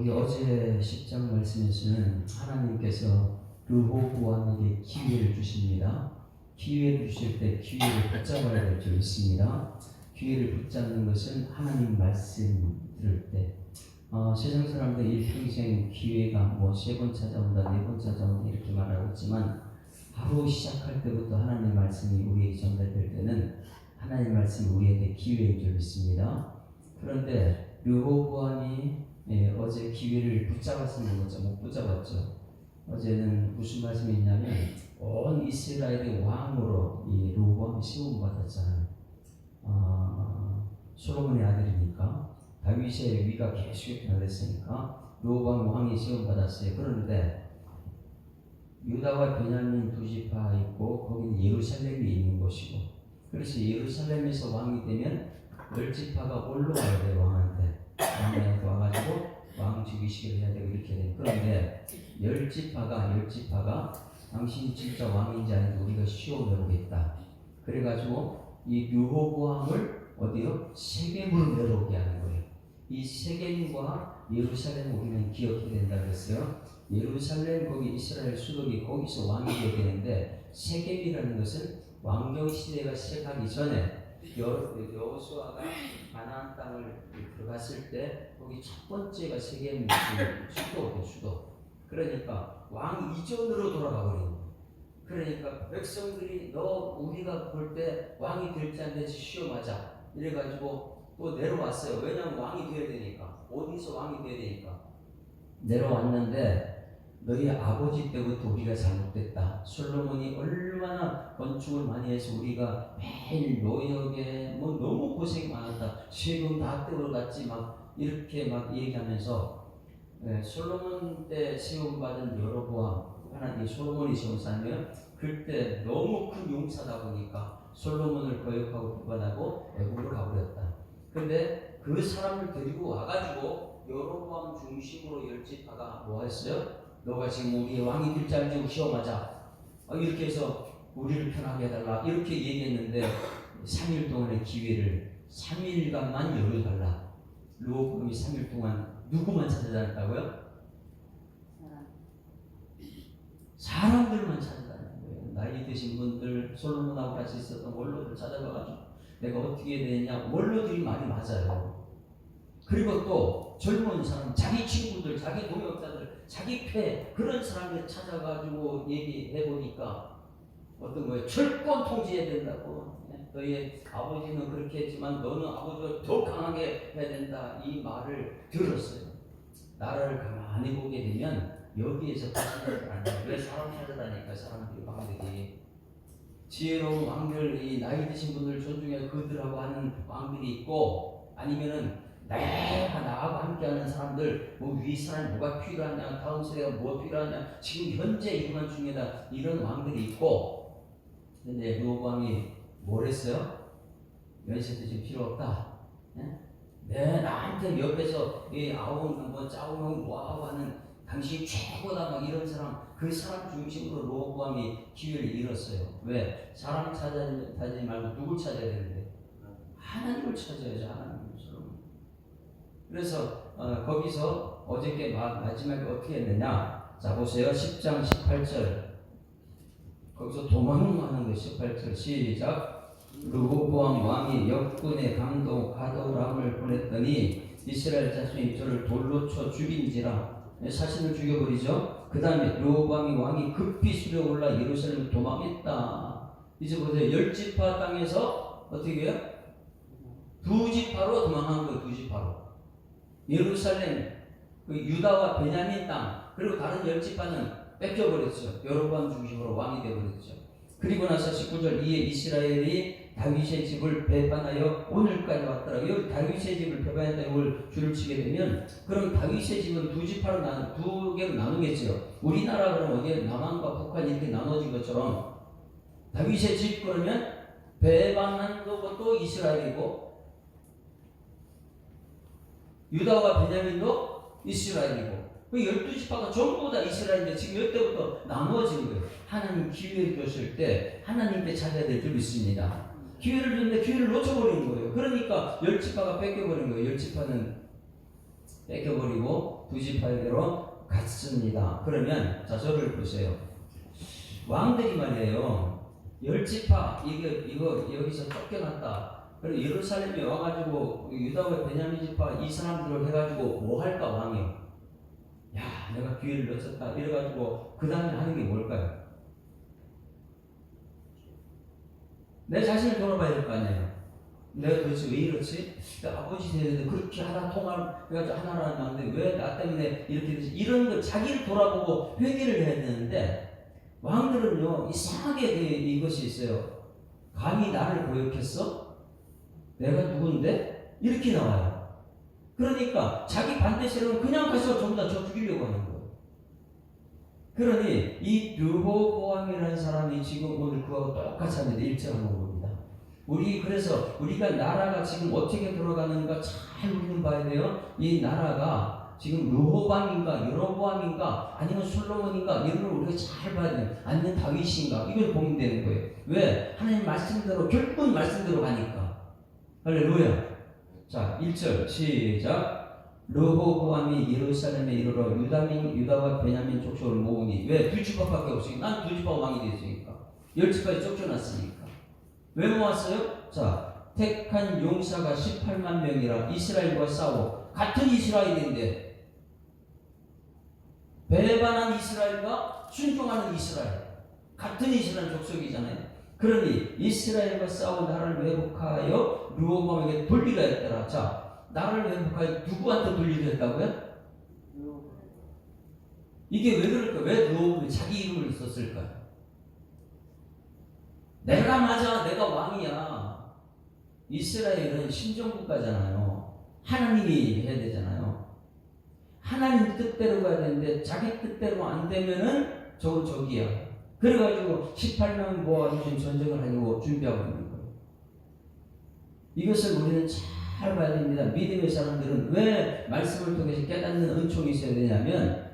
우리 어제 10장 말씀에서는 하나님께서 르호보암에게 기회를 주십니다. 기회를 주실 때 기회를 붙잡아야 될 줄 있습니다. 기회를 붙잡는 것은 하나님 말씀 들을 때 세상 사람들 일평생 기회가 뭐 3번 찾아온다 4번 찾아온다 이렇게 말하고 있지만 하루 시작할 때부터 하나님 말씀이 우리에게 전달될 때는 하나님 말씀이 우리에게 기회인 줄 믿습니다. 그런데 르호보암이 어제 기회를 붙잡았으면 거죠. 못 붙잡았죠. 어제는 무슨 말씀이 있냐면 온 이스라엘의 왕으로 이 르호보암이 세움받았잖아요. 솔로몬의 아들이니까 다윗의 위가 계속 변했으니까 르호보암 왕이 세움받았어요. 그런데 유다와 베냐민 두 지파 있고 거기는 예루살렘이 있는 곳이고, 그래서 예루살렘에서 왕이 되면 10지파가 올라와야 돼요. 왕한테 와가지고 왕 즉위식을 해야 되고 이렇게 돼요. 그런데 10지파가 당신이 진짜 왕인지 아닌지 우리가 시험해보겠다. 그래가지고 이 르호보암을 어디요? 세겜으로 내려오게 하는 거예요. 이 세겜과 예루살렘 우리는 기억해야 된다 그랬어요. 예루살렘 거기 이스라엘 수도기 거기서 왕이 되어야 되는데, 세겜이라는 것은 왕정 시대가 시작하기 전에 여호수아가 가나안 땅을 들어갔을 때 거기 첫 번째가 세겜 수도예요. 수도. 그러니까 왕 이전으로 돌아가 버린 거예요. 그러니까 백성들이 우리가 볼 때 왕이 될지 안 될지 시험하자 이래가지고 또 내려왔어요. 왜냐하면 왕이 되어야 되니까, 어디서 왕이 되어야 되니까 내려왔는데, 너희 아버지 때부터 우리가 잘못됐다. 솔로몬이 얼마나 건축을 많이 해서 우리가 매일 노역에 너무 고생이 많았다. 세금 다 떼어갔지 막 이렇게 막 얘기하면서 솔로몬 때 세움받은 여로보암, 하나님 솔로몬이 세움사면 그때 너무 큰 용사다 보니까 솔로몬을 거역하고 비판하고 애국으로 가버렸다. 근데 그 사람을 데리고 와가지고 여로보암 중심으로 10지파가 뭐 했어요? 너가 지금 우리의 왕이 될지 알지 시험하자. 이렇게 해서 우리를 편하게 해달라. 이렇게 얘기했는데 3일 동안의 기회를 3일간만 여유달라. 르호보암이 3일 동안 누구만 찾아다녔다고요? 사람들만 찾아다니는 거예요. 나이 드신 분들, 솔로몬하고 같이 있었던 원로들 찾아가가지고 내가 어떻게 해야 되냐. 원로들이 말이 맞아요. 그리고 또 젊은 사람, 자기 친구들, 자기 동역자들, 자기 패 그런 사람들 찾아가지고 얘기해보니까 어떤 거예요? 철권 통제해야 된다고. 너희 아버지는 그렇게 했지만 너는 아버지가 더 강하게 해야 된다. 이 말을 들었어요. 나라를 가만히 보게 되면 여기에서 빠져나가지 않아요. 왜 사람 찾아다니까 사람들이 왕들이 지혜로운 왕들, 이 나이 드신 분들 존중해 그들하고 하는 왕들이 있고, 아니면은 나하고 함께하는 사람들, 위 사람 뭐가 필요하냐, 다음 세대가 뭐가 필요하냐, 지금 현재 이것만 중요하다, 이런 왕들이 있고. 근데 르호보암이 뭘 했어요? 연세도 지금 필요 없다. 나한테 옆에서 짜오면 뭐하고 하는 당신이 최고다 막 이런 사람, 그 사람 중심으로 르호보암이 기회를 잃었어요. 왜? 사람 찾아다니지 말고 누굴 찾아야 되는데? 하나님을 찾아야죠. 하나님. 그래서 거기서 어저께 마지막에 어떻게 했느냐. 자 보세요. 10장 18절 거기서 도망하는 거예요. 18절 시작. 르호보암 왕이 역군의 강도 가도람을 보냈더니 이스라엘 자손이 저를 돌로 쳐 죽인지라. 자신을 죽여버리죠. 그 다음에 르호보암이 왕이 급히 수려 올라 예루살렘을 도망했다. 이제 보세요. 10지파 땅에서 어떻게 해요? 2지파로 도망한 거예요. 2지파로. 예루살렘, 유다와 베냐민 땅, 그리고 다른 10지파는 뺏겨버렸죠. 여로보암 중심으로 왕이 되어버렸죠. 그리고 나서 19절 이에 이스라엘이 다윗의 집을 배반하여 오늘까지 왔더라고요. 다윗의 집을 배반하여 줄을 치게 되면 그럼 다윗의 집은 2지파로 두 개로 나누겠죠. 우리나라 그러면 어디 남한과 북한 이렇게 나눠진 것처럼 다윗의 집 그러면 배반한 것도 이스라엘이고 유다와 베냐민도 이스라엘이고, 그 12지파가 전부 다 이스라엘인데 지금 이때부터 나누어진 거예요. 하나님 기회를 줬을 때 하나님께 찾아야 될 줄 믿습니다. 기회를 줬는데 기회를 놓쳐버린 거예요. 그러니까 10지파가 뺏겨버린 거예요. 10지파는 뺏겨버리고 두 지파에게로 갔습니다. 그러면 자 저를 보세요. 왕들이 말이에요. 10지파 이거 여기서 쫓겨났다. 그리고 예루살렘에 와가지고 유다와 베냐민 지파 이 사람들을 해가지고 뭐 할까 왕이? 야 내가 기회를 놓쳤다 이래가지고 그 다음에 하는 게 뭘까요? 내 자신을 돌아봐야 될 거 아니에요. 내가 도대체 왜 이렇지? 아버지 세대인데 그렇게 하다 통화해가지고 하나라는 마음인데 왜 나 때문에 이렇게 되지? 이런 걸 자기를 돌아보고 회개를 해야 되는데 왕들은요 이상하게 이것이 있어요. 감히 나를 고역했어? 내가 누군데? 이렇게 나와요. 그러니까 자기 반대세력은 그냥 가서 전부 다 저 죽이려고 하는 거예요. 그러니 이 르호보암이라는 사람이 지금 오늘 그하고 똑같이 합니다. 일치하는 겁니다. 그래서 우리가 나라가 지금 어떻게 돌아가는가 잘 우리는 봐야 돼요. 이 나라가 지금 르호보암인가 여로보암인가 아니면 솔로몬인가 이런 걸 우리가 잘 봐야 돼요. 아니면 다윗인가 이걸 보면 되는 거예요. 왜? 하나님 말씀대로 결국은 말씀대로 가니까. 할렐루야. 자 1절 시작. 르호보암이 예루살렘에 이르러 유다와 베냐민 족속을 모으니 왜? 두 지파밖에 없으니까. 난 두 지파 왕이 됐으니까. 10지파에 쫓겨났으니까. 왜 모았어요? 자 택한 용사가 18만 명이라 이스라엘과 싸워. 같은 이스라엘인데 배반한 이스라엘과 순종하는 이스라엘 같은 이스라엘 족속이잖아요. 그러니 이스라엘과 싸워 나라를 회복하여 르호보암에게 돌리라 했더라. 자 나라를 회복하여 누구한테 돌리려 했다고요? 이게 왜 그럴까? 왜 르호보암이 자기 이름을 썼을까요? 내가 맞아. 내가 왕이야. 이스라엘은 신정국가잖아요. 하나님이 해야 되잖아요. 하나님 뜻대로 가야 되는데 자기 뜻대로 안 되면은 저건 저기야. 그래가지고 18명 모아주신 전쟁을 하려고 준비하고 있는 거예요. 이것을 우리는 잘 봐야 됩니다. 믿음의 사람들은 왜 말씀을 통해서 깨닫는 은총이 있어야 되냐면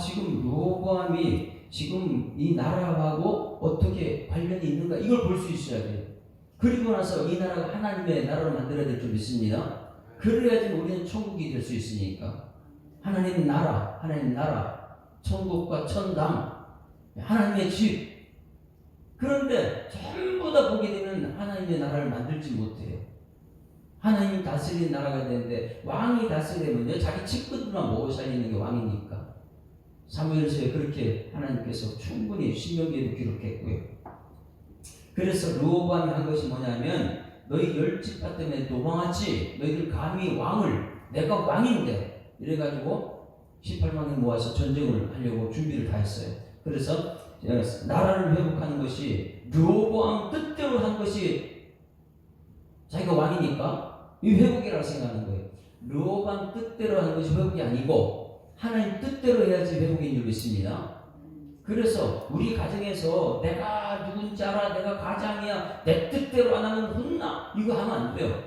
지금 르호보암이 지금 이 나라하고 어떻게 관련이 있는가 이걸 볼 수 있어야 돼요. 그리고 나서 이 나라가 하나님의 나라로 만들어야 될 줄 믿습니다. 그래야지 우리는 천국이 될 수 있으니까. 하나님 나라, 천국과 천당, 하나님의 집. 그런데 전부 다 보게 되면 하나님의 나라를 만들지 못해요. 하나님이 다스리는 나라가 되는데 왕이 다스리면요 자기 측근들만 먹어 살리는 게 왕이니까. 사무엘서에 그렇게 하나님께서 충분히 신명기에도 기록했고요. 그래서 르호보암이 한 것이 뭐냐면 너희 10지파 때문에 도망하지 너희들 감히 내가 왕인데 이래가지고 18만을 모아서 전쟁을 하려고 준비를 다 했어요. 그래서 나라를 회복하는 것이 르호보암 뜻대로 한 것이 자기가 왕이니까 이 회복이라고 생각하는 거예요. 르호보암 뜻대로 하는 것이 회복이 아니고 하나님 뜻대로 해야지 회복인 줄 믿습니다. 그래서 우리 가정에서 내가 누군지 알아, 내가 가장이야, 내 뜻대로 안 하면 혼나 이거 하면 안 돼요.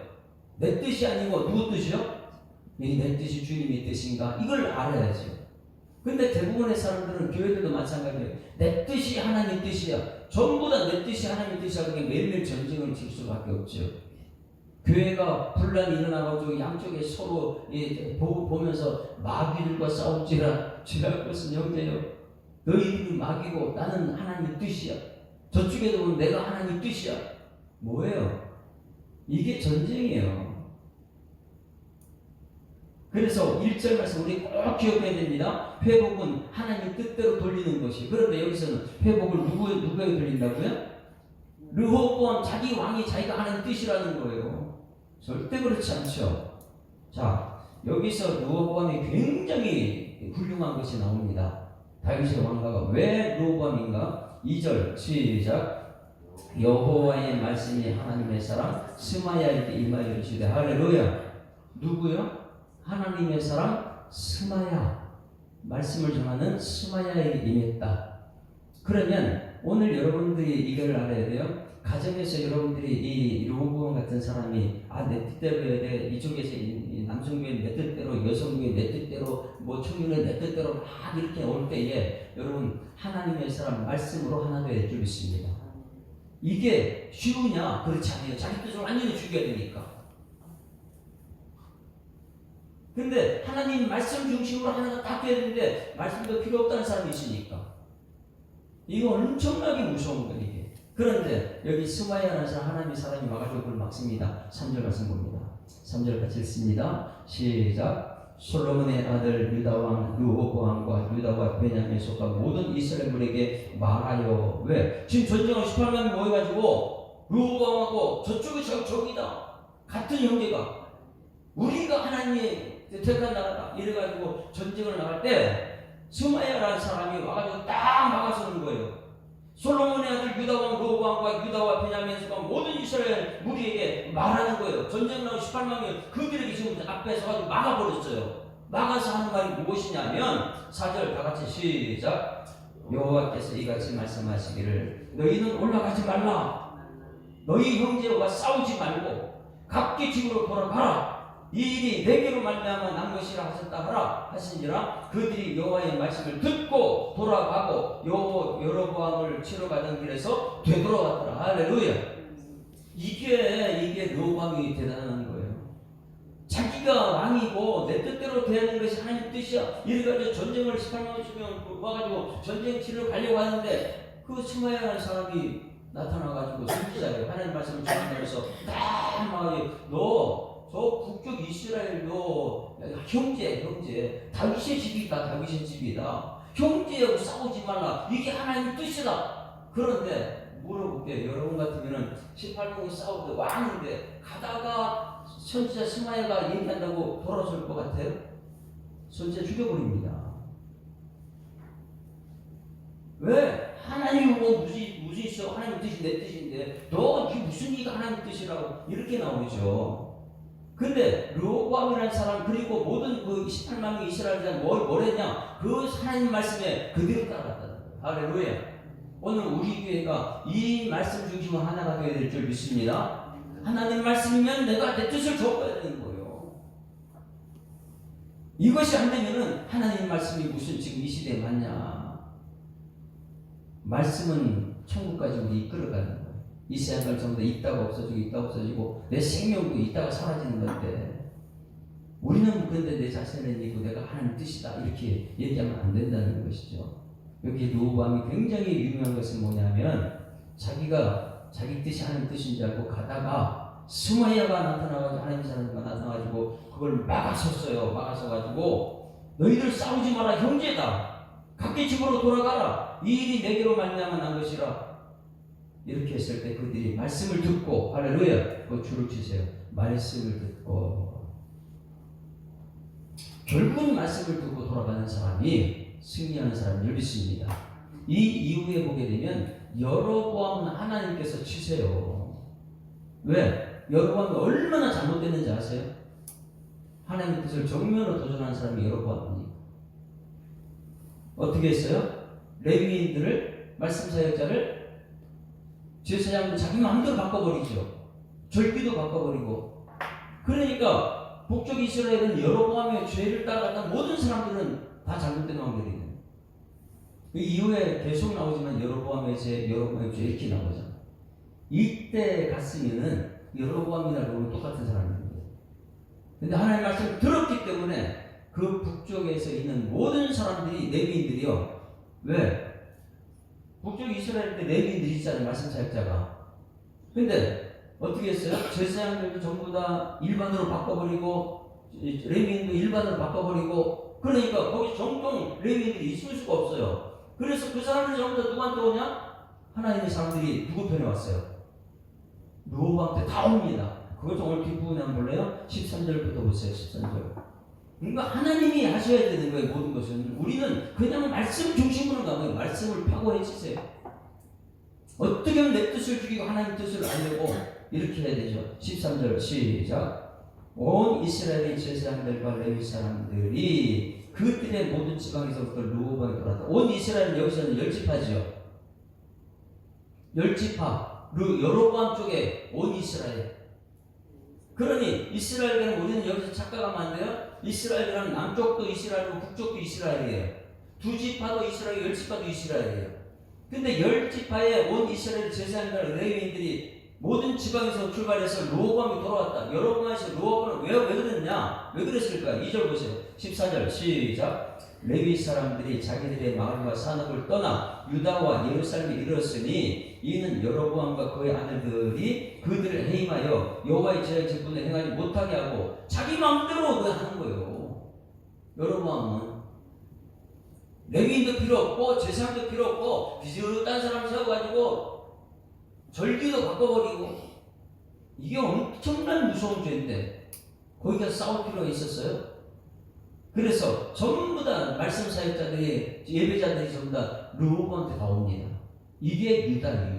내 뜻이 아니고 누구 뜻이요? 내 뜻이 주님의 뜻인가 이걸 알아야죠. 근데 대부분의 사람들은 교회들도 마찬가지예요. 내 뜻이 하나님 뜻이야. 전부 다 내 뜻이 하나님 뜻이야. 그게 매일매일 전쟁을 칠 수밖에 없죠. 교회가 분란이 일어나가지고 양쪽에 서로 보면서 마귀들과 싸울지라 주의 것은 형제여 너희들이 마귀고 나는 하나님의 뜻이야. 저쪽에도 보면 내가 하나님 뜻이야. 뭐예요? 이게 전쟁이에요. 그래서 1절 말씀 우리 꼭 기억해야 됩니다. 회복은 하나님 뜻대로 돌리는 것이. 그런데 여기서는 회복을 누구에게 돌린다고요? 르호보암 자기 왕이 자기가 하나님 뜻이라는 거예요. 절대 그렇지 않죠. 자, 여기서 르호보암이 굉장히 훌륭한 것이 나옵니다. 다윗의 왕가가 왜 르호보암인가? 2절 시작. 여호와의 말씀이 하나님의 사람 스마야에게 임하여 이르시되 할렐루야. 누구요? 하나님의 사람 스마야. 말씀을 전하는 스마야에게 임했다. 그러면 오늘 여러분들이 이걸 알아야 돼요. 가정에서 여러분들이 이 르호보암 같은 사람이 내 뜻대로 해야 돼. 이쪽에서 남성교회 내 뜻대로, 여성교회 내 뜻대로, 청년은 내 뜻대로 막 이렇게 올 때에 여러분 하나님의 사람 말씀으로 하나 되어야 될 줄 믿습니다. 이게 쉬우냐? 그렇지 않아요. 자기 뜻을 완전히 죽여야 되니까. 근데 하나님 말씀 중심으로 하나가 딱 돼야 되는데 말씀도 필요 없다는 사람이 있으니까 이거 엄청나게 무서운 거예요 이게. 그런데 여기 스마야라는 사람 하나님의 사람이 와가지고 그걸 막습니다. 3절 말씀 봅니다. 3절 같이 읽습니다. 시작. 솔로몬의 아들 유다왕 르호보암과 유다와 베냐민에 속한 모든 이스라엘 문에게 말하여. 왜? 지금 전쟁을 18명이 모여가지고 르호보암하고 저쪽이 적이다. 같은 형제가 우리가 하나님의 택한 나라다 이래가지고 전쟁을 나갈 때 스마야라는 사람이 와가지고 딱 막아서는 거예요. 솔로몬의 아들 유다왕 르호보암과 유다와 베냐민에 속한 모든 이스라엘 무리에게 말하는 거예요. 전쟁 나고 18만 명 그들에게 지금 앞에 서가지고 막아버렸어요. 막아서 하는 말이 무엇이냐면 4절 다 같이 시작. 여호와께서 이같이 말씀하시기를 너희는 올라가지 말라. 너희 형제와 싸우지 말고 각기 집으로 돌아가라. 이 일이 내게로 말미암아 난 것이라 하셨다 하라 하신지라. 그들이 여호와의 말씀을 듣고 돌아가고 여로보암을 치러 가던 길에서 되돌아왔더라. 할렐루야. 이게 르호보암이 대단한 거예요. 자기가 왕이고 내 뜻대로 되는 것이 하나님 뜻이야. 이래가지고 전쟁을 18만 주면 와가지고 전쟁 치러 가려고 하는데 그 스마야라는 사람이 나타나가지고 선지자예요. 하나님 말씀을 전하면서 딱 말하기 너 북쪽 이스라엘 너 형제 다윗의 집이다. 다윗의 집이다. 형제하고 싸우지 말라. 이게 하나님의 뜻이다. 그런데 물어볼게요. 여러분 같으면은 18명이 싸우는데 왕인데 가다가 선지자 스마야가 얘기한다고 돌아설 것 같아요? 선지자 죽여버립니다. 왜? 하나님 뭐 무슨 있어? 하나님 뜻이 내 뜻인데 너 이게 무슨 이가 하나님 뜻이라고 이렇게 나오죠. 근데 르호보암이라는 사람 그리고 모든 그 18만 명 이스라엘은 뭘 했냐? 그 하나님 말씀에 그대로 따라갔다는 거예요. 할렐루야. 오늘 우리 교회가 이 말씀 중심으로 하나가 되어야 될 줄 믿습니다. 하나님 말씀이면 내가 내 뜻을 접어야 되는 거예요. 이것이 안 되면은 하나님 말씀이 무슨 지금 이 시대에 맞냐? 말씀은 천국까지 우리 이끌어가는 거예요. 이 세상을 전부 다 있다가 없어지고 내 생명도 있다가 사라지는 건데 우리는 근데 내 자신을 믿고 내가 하나님 뜻이다 이렇게 얘기하면 안 된다는 것이죠. 여기 르호보암이 굉장히 유명한 것은 뭐냐면 자기가 자기 뜻이 하나님 뜻인 줄 알고 가다가 스마야가 나타나가지고 하나님 사람과 나타나가지고 그걸 막아섰어요. 막아서가지고 너희들 싸우지 마라. 형제다. 각기 집으로 돌아가라. 이 일이 내게로 말미암아 난 것이라. 이렇게 했을 때 그들이 말씀을 듣고 할렐루야. 그 줄을 치세요. 말씀을 듣고 결국은 말씀을 듣고 돌아가는 사람이 승리하는 사람을 믿습니다. 이 이후에 보게 되면 여로보암은 하나님께서 치세요. 왜? 여로보암이 얼마나 잘못됐는지 아세요? 하나님의 뜻을 정면으로 도전하는 사람이 여로보암이니까. 어떻게 했어요? 레위인들을 말씀 사역자를 제사장도 자기 마음대로 바꿔버리죠. 절기도 바꿔버리고. 그러니까 북쪽 이스라엘은 여로보암의 죄를 따라갔던 모든 사람들은 다 잘못된 왕들이에요. 그 이후에 계속 나오지만 여로보암의 죄 이렇게 나오잖아요. 이때 갔으면은 여로보암이나 르호보암이 똑같은 사람입니다. 근데 하나님의 말씀을 들었기 때문에 그 북쪽에서 있는 모든 사람들이 레위인들이요. 왜? 북쪽 이스라엘 때 레위인들이 있잖아요. 말씀 사역자가. 근데 어떻게 했어요? 제사장들도 전부 다 일반으로 바꿔버리고 레위인도 일반으로 바꿔버리고 그러니까 거기 정통 레위인들이 있을 수가 없어요. 그래서 그 사람들 전부 다 누구한테 오냐? 하나님의 사람들이 누구 편에 왔어요? 르호보암 때 다 옵니다. 그것도 오늘 뒷부분에 한번 볼래요? 13절부터 보세요. 13절. 그러니까 하나님이 하셔야 되는 거예요. 모든 것은. 우리는 그냥 말씀 중심으로 가면 말씀을 파고해주세요. 어떻게 하면 내 뜻을 죽이고 하나님 뜻을 알려고 이렇게 해야 되죠. 13절 시작. 온 이스라엘의 제사장들과 레위 사람들이 그들의 모든 지방에서부터 르호보암에 돌아왔다. 온 이스라엘은 여기서는 10지파죠. 10지파. 여로보암 쪽에 온 이스라엘. 그러니 이스라엘은 우리는 여기서 착각하면 안 돼요. 이스라엘이란 남쪽도 이스라엘이고 북쪽도 이스라엘이에요. 두 지파도 이스라엘, 10지파도 이스라엘이에요. 근데 10지파에 온 이스라엘 제사장과 레위인들이 모든 지방에서 출발해서 르호보암이 돌아왔다. 여로보암에서 르호보암은 왜 그랬냐? 왜 그랬을까? 2절 보세요. 14절 시작. 레위 사람들이 자기들의 마을과 산업을 떠나 유다와 예루살렘에 이르렀으니 이는 여로보암과 그의 아들들이 그들을 해임하여 여호와의 제한 직분을 행하지 못하게 하고 자기 마음대로 하는 거예요. 여로보암은 레위인도 필요 없고 제사장도 필요 없고 비슷한 사람 세워가지고 절기도 바꿔버리고, 이게 엄청난 무서운 죄인데 거기가 싸울 필요가 있었어요? 그래서 전부 다 말씀 사역자들이, 예배자들이 전부 다 르호보암한테 다 옵니다. 이게 유다예요.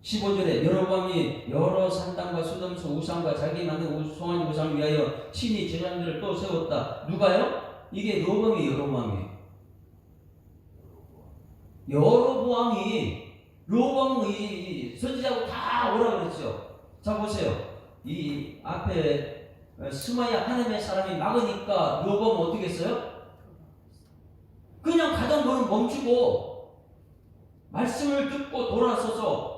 15절에 여로보암이 여러 산당과 수dom소 우상과 자기 만든 송아지 우상을 위하여 친히 제사장들을 또 세웠다. 누가요? 이게 여로보암이 르호보암은 이 선지자하고 다 오라 그랬죠. 자 보세요. 이 앞에 스마야 하나님의 사람이 막으니까 르호보암은 어떻게 했어요? 그냥 가던 걸음 멈추고 말씀을 듣고 돌아서서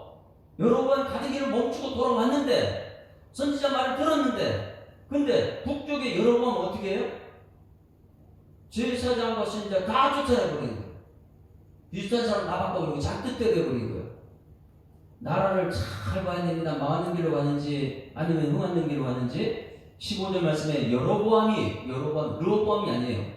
여로보암 가던 길을 멈추고 돌아왔는데, 선지자 말을 들었는데, 근데 북쪽에 여로보암은 어떻게 해요? 제사장과 선지자 다 쫓아내버리는 거예요. 비슷한 사람 다 바꿔버리고 작뜻대로 해버린 거예요. 나라를 잘 봐야 됩니다. 망하는 길로 가는지 아니면 흥하는 길로 가는지. 15절 말씀에 르호보암이 아니에요.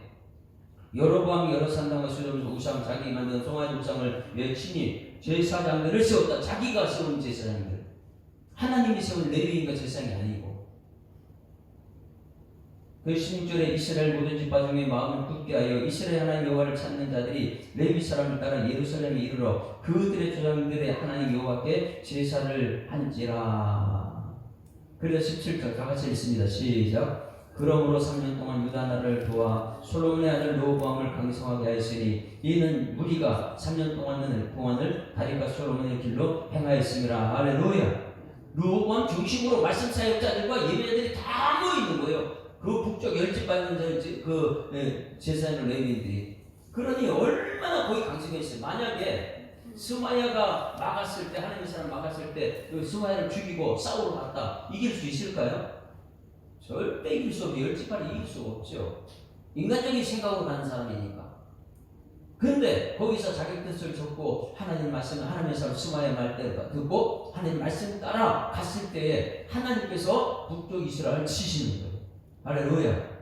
여로보암이 여러 산당과 수dom소 우상 자기 만든 송아지 우상을 외치니 제사장들을 세웠다. 자기가 세운 제사장들, 하나님이 세운 레위인과 제사장이 아니고. 그 16절에 이스라엘 모든 지파 중에 마음을 굳게 하여 이스라엘 하나님 여호와를 찾는 자들이 레위 사람을 따라 예루살렘에 이르러 그들의 조상들의 하나님 여호와께 제사를 한지라. 그래서 17절 다 같이 읽습니다. 시작. 그러므로 3년 동안 유다 나라를 도와 솔로몬의 아들 르호보암을 강성하게 하였으니 이는 무리가 3년 동안을 다윗과 솔로몬의 길로 행하였음이라. 할렐루야. 르호보암 중심으로 말씀 사역자들과 예배자들이 다 모이는 거예요. 그 북쪽 열집 받는 제사장 레위인들이. 그러니 얼마나 거기 강성했어요. 만약에 스마야가 막았을 때, 하나님의 사람 막았을 때 그 스마야를 죽이고 싸우러 갔다, 이길 수 있을까요? 절대 이길 수 없고 열집발이 이길 수가 없죠. 인간적인 생각으로 가는 사람이니까. 근데 거기서 자기 뜻을 적고 하나님 말씀을, 하나님의 사람 스마야 말대로 듣고 하나님 말씀 따라 갔을 때에 하나님께서 북쪽 이스라엘을 치시는 거예요. 할렐루야.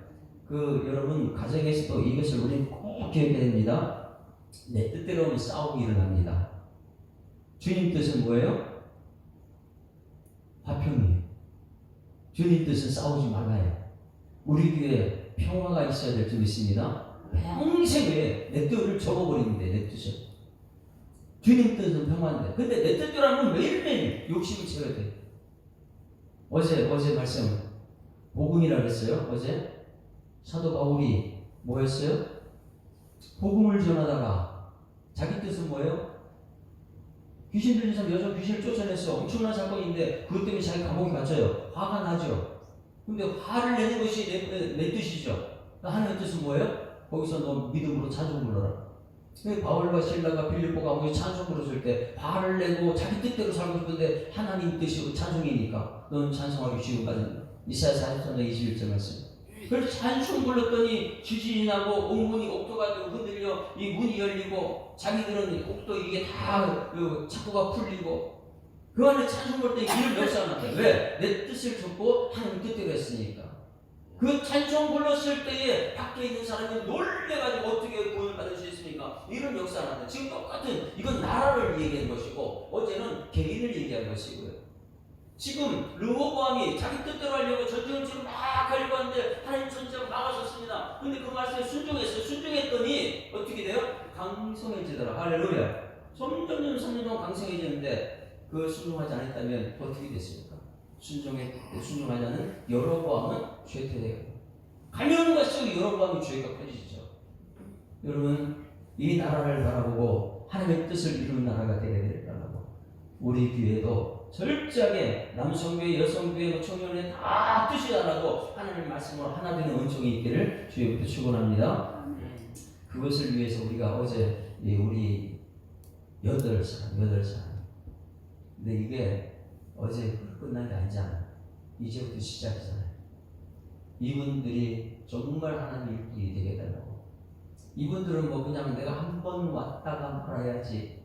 여러분 가정에서도 이것을 우리는 꼭 기억해야 됩니다. 내 뜻대로 하면 싸움이 일어납니다. 주님 뜻은 뭐예요? 화평이에요. 주님 뜻은 싸우지 말아요. 우리 교회에 평화가 있어야 될 줄 믿습니다. 평생에 내 뜻을 적어버리는데, 내 뜻을. 주님 뜻은 평화인데, 근데 내 뜻대로 하면 매일매일 욕심을 채워야 돼. 어제 말씀 복음이라 그랬어요. 어제 사도 바울이 뭐였어요? 복음을 전하다가 자기 뜻은 뭐예요? 귀신 들린 사람 여자 귀신을 쫓아냈어. 엄청난 사건인데 그것 때문에 자기 감옥에 갇혀요. 화가 나죠. 근데 화를 내는 것이 내 뜻이죠. 하나님의 뜻은 뭐예요? 거기서 너 믿음으로 찬송 불러라. 바울과 실라가 빌립보 감옥에 찬송 부르실 때 화를 내고 자기 뜻대로 살고 싶은데 하나님 뜻이 찬송이니까 너는 찬송하기 쉬운 거는 이사야 43장 21절 말씀. 그래서 찬송 불렀더니 지진이 나고 옥문이 옥토가 흔들려 이 문이 열리고 자기들은 옥도 이게 다 착고가 풀리고 그 안에 찬송 부를 때 이런 역사가 났다. 왜? 내 뜻을 줬고 하나님 뜻대로 했으니까. 그 찬송 불렀을 때에 밖에 있는 사람이 놀래가지고 어떻게 구원을 받을 수 있습니까? 이런 역사가 났다. 지금 똑같은, 이건 나라를 얘기한 것이고 어제는 개인을 얘기한 것이고요. 지금 르호보암이 자기 뜻대로 하려고 전쟁을 지금 막 하려고 하는데 하나님 선지자가 막아섰습니다. 근데 그 말씀에 순종했어요. 순종했더니 어떻게 돼요? 강성해지더라. 할렐루야. 점점 3년 동안 강성해지는데 그 순종하지 않았다면 어떻게 됐습니까? 순종하지 않은 여로보암은 죄태돼요. 가면 갈수록 여로보암의 죄가 커지죠. 여러분, 이 나라를 바라보고 하나님의 뜻을 이루는 나라가 되게 되더라고. 우리 교회도 철저하게 남성교회, 여성교회, 청년회 다 뜻이 달라도 하나님의 말씀으로 하나 되는 은총이 있기를 주님부터 축원합니다. 그것을 위해서 우리가 어제 우리 8사람 근데 이게 어제 끝난 게 아니잖아요. 이제부터 시작이잖아요. 이분들이 정말 하나님 일꾼이 되게 해달라고. 이분들은 뭐 그냥 내가 한 번 왔다가 말아야지.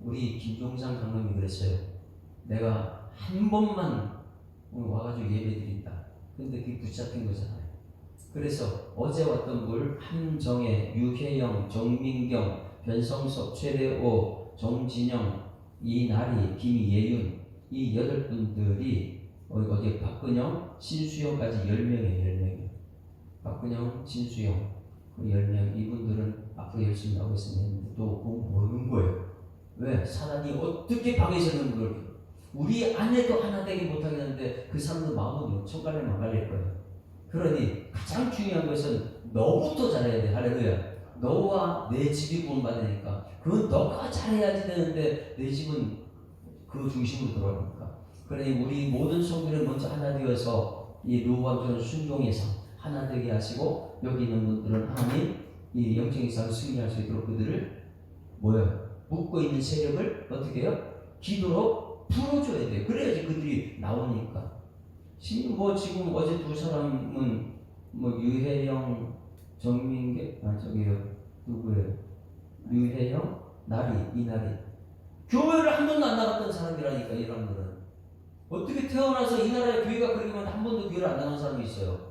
우리 김종상 장로님이 그랬어요. 내가 한 번만 와가지고 예배 드린다. 근데 그게 붙잡힌 거잖아요. 그래서 어제 왔던 분 함정혜, 유혜영, 정민경, 변성석, 최대호, 정진영, 이나리, 김예윤 이 8분들이 어디 박근영, 신수영까지 10명이에요. 10명이에요. 박근영, 신수영 그 10명 이분들은 앞으로 열심히 나오고 있으면 또 공부하는 거예요. 왜? 사단이 어떻게 방해하는 걸 우리 안에도 하나 되게 못하겠는데 그 사람들 마음은 천갈래 망갈릴 거예요. 그러니 가장 중요한 것은 너부터 잘해야 돼. 할렐루야. 너와 내 집이 구원받으니까 그건 너가 잘해야지 되는데 내 집은 그 중심으로 돌아가니까. 그러니 우리 모든 성도는 먼저 하나 되어서 이 노후함처럼 순종해서 하나 되게 하시고 여기 있는 분들은 하나님 이 영적인 삶을 승리할 수 있도록 그들을 묶고 있는 세력을 어떻게 해요? 기도로 풀어줘야 돼요. 그래야지 그들이 나오니까. 지금 어제 두 사람은 유혜영, 정민계, 누구예요? 유혜영, 이나리. 교회를 한 번도 안 나갔던 사람이라니까 이 사람들은. 어떻게 태어나서 이 나라의 교회가 그러면 한 번도 교회를 안 나간 사람이 있어요?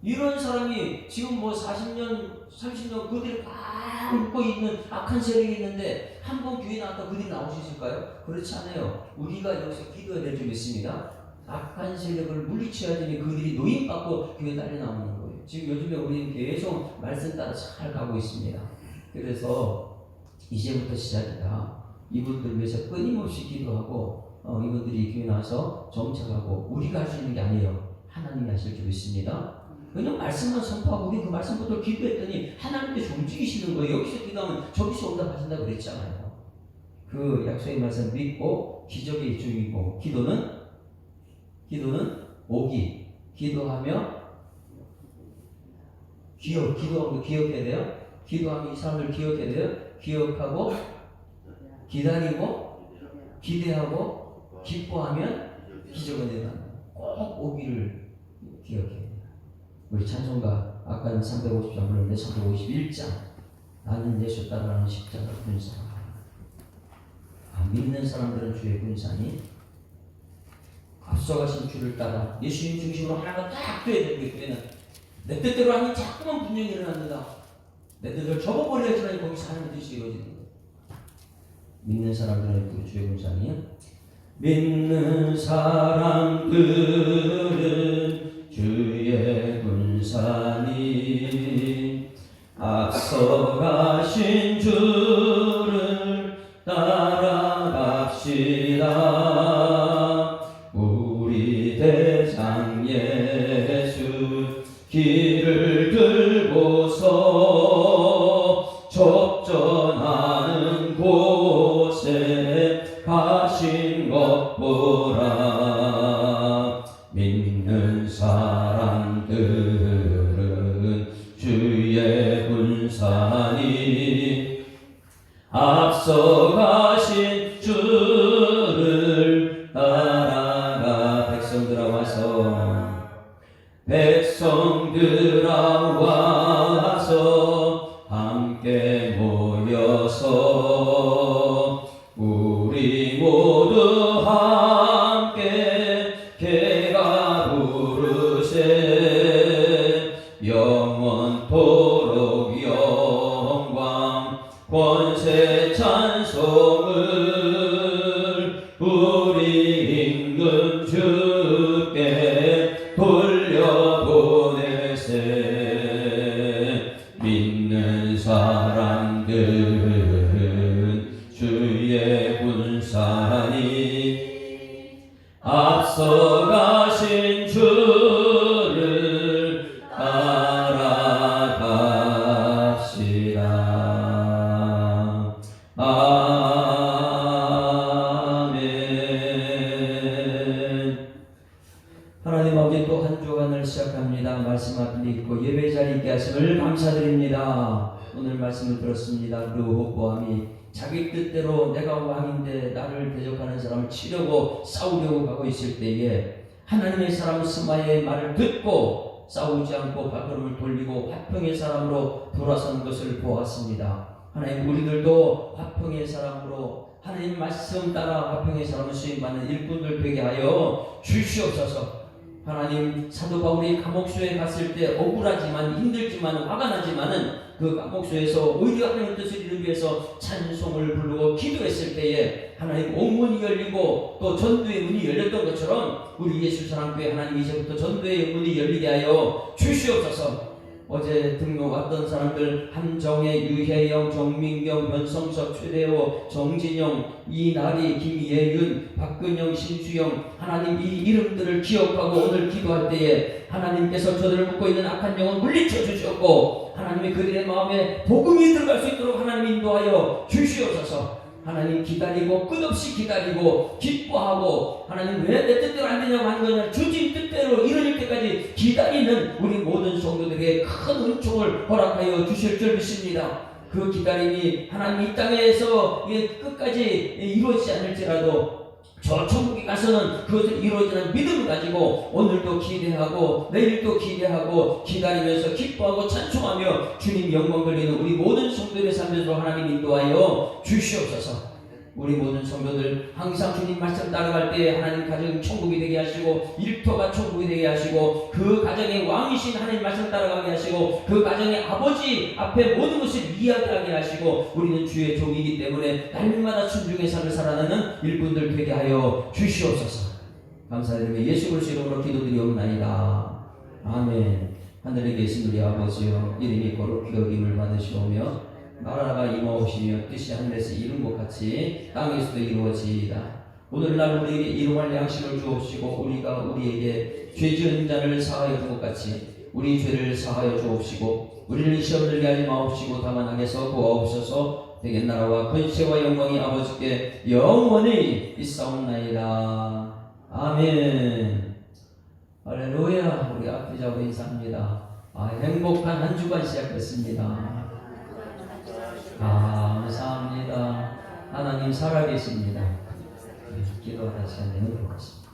이런 사람이 지금 40년, 30년 그들이 막 묶고 있는 악한 세력이 있는데 한 번 교회 나왔다 그들이 나올 수 있을까요? 그렇지 않아요. 우리가 여기서 기도해야 될 줄 믿습니다. 악한 세력을 물리쳐야 되니 그들이 노임받고 교회 달려 나오는 거예요. 지금 요즘에 우리는 계속 말씀 따라 잘 가고 있습니다. 그래서 이제부터 시작이다. 이분들 위해서 끊임없이 기도하고 이분들이 교회 나와서 정착하고 우리가 할 수 있는 게 아니에요. 하나님이 하실 줄 믿습니다. 그냥 말씀만 선포하고 우리 그 말씀부터 기도했더니 하나님께서 움직이시는 거예요. 여기서 기도하면 저기서 응답하신다고 그랬잖아요. 그 약속의 말씀 믿고 기적의 중이고 기도는 오기. 기도하며 기도하면 기억해야 돼요. 기도하면 이 사람을 기억해야 돼요. 기억하고 기다리고 기대하고 기뻐하면 기적은 된다. 꼭 오기를 기억해야 돼요. 우리 찬송가 아까는 350장 불렀는데 351장 나는 예수 따라가는 십자가 군사. 믿는 사람들은 주의 군사니 앞서가신 주를 따라 예수님 중심으로 하나가 딱 돼야 되는 교회는 내 뜻대로 하니 자꾸만 분명히 일어난다. 내 뜻을 접어버려야지만 거기서 하나님의 뜻이 이루어지는 거예요. 믿는 사람들은 그 주의 군사니 믿는 사람들은 주의 군사니 앞서가신 주를 따라갑시다. 우리 대장 예수 길을 들고서 접전하는 곳에 가신 것 보라. 믿는 사람들은 주의 군사니 앞서가신 주를 따라가. 백성들아 와서 함께 모여서 우리 모두 함께 개가 부르세. 영원토록 영광 권세 찬송을 우리 임금 주께 돌려보내세. 믿는 사람들은 주의 군사니 앞서가신 주를 따라갑시다. 아멘. 하나님 아버지, 또 한 주간을 시작합니다. 말씀 앞에 읽고 예배 자리에 있게 하심을 감사드립니다. 오늘 말씀을 들었습니다. 그 호보함이 자기 뜻대로 내가 왕인데 나를 대적하는 사람을 치려고 싸우려고 가고 있을 때에 하나님의 사람 스마야의 말을 듣고 싸우지 않고 발걸음을 돌리고 화평의 사람으로 돌아선 것을 보았습니다. 하나님, 우리들도 화평의 사람으로 하나님 말씀 따라 화평의 사람을 수임받는 일꾼들 되게 하여 주시옵소서. 하나님, 사도 바울이 감옥소에 갔을 때 억울하지만 힘들지만 화가 나지만은 그 감옥소에서 오히려 하나님의 뜻을 이루기 위해서 찬송을 부르고 기도했을 때에 하나님 옥문이 열리고 또 전도의 문이 열렸던 것처럼 우리 예수사랑교회 하나님 이제부터 전도의 문이 열리게 하여 주시옵소서. 어제 등록 왔던 사람들 함정혜, 유혜영, 정민경, 변성석, 최대호, 정진영, 이나리, 김예윤, 박근영, 신수영, 하나님 이 이름들을 기억하고 오늘 기도할 때에 하나님께서 저들을 묶고 있는 악한 영혼 물리쳐 주시옵고 하나님의 그들의 마음에 복음이 들어갈 수 있도록 하나님 인도하여 주시옵소서. 하나님, 기다리고 끝없이 기다리고 기뻐하고 하나님 왜 내 뜻대로 안 되냐고 하는 거냐, 주님 뜻대로 이루어질 때까지 기다리는 우리 모든 성도들에게 큰 은총을 허락하여 주실 줄 믿습니다. 그 기다림이 하나님 이 땅에서 끝까지 이루어지지 않을지라도 저 천국에 가서는 그것을 이루어지는 믿음을 가지고 오늘도 기대하고 내일도 기대하고 기다리면서 기뻐하고 찬송하며 주님 영광 돌리는 우리 모든 성도들의 삶에서 하나님 인도하여 주시옵소서. 우리 모든 성도들 항상 주님 말씀 따라갈 때 하나님 가정 천국이 되게 하시고 일터가 천국이 되게 하시고 그 가정의 왕이신 하나님 말씀 따라가게 하시고 그 가정의 아버지 앞에 모든 것을 이야기하게 하시고 우리는 주의 종이기 때문에 날마다 순종의 삶을 살아가는 일꾼들 되게 하여 주시옵소서. 감사드리며 예수 그리스도 이름으로 기도드리옵나이다. 아멘. 하늘에 계신 우리 아버지여, 이름이 거룩히 여김을 받으시오며 나라가 임하오시며 뜻이 하늘에서 이룬 것 같이 땅에서도 이루어지이다. 오늘날 우리에게 일용할 양식을 주옵시고 우리가 우리에게 죄 지은 자를 사하여 준 것 같이 우리 죄를 사하여 주옵시고 우리를 시험 들게 하지 마옵시고 다만 악에서 구하옵소서. 되게 나라와 권세와 영광이 아버지께 영원히 있사옵나이다. 아멘. 할렐루야. 우리 앞에자고 인사합니다. 행복한 한 주간 시작됐습니다. 감사합니다. 하나님 살아계십니다. 기도하다 시간 내는 것 같습니다.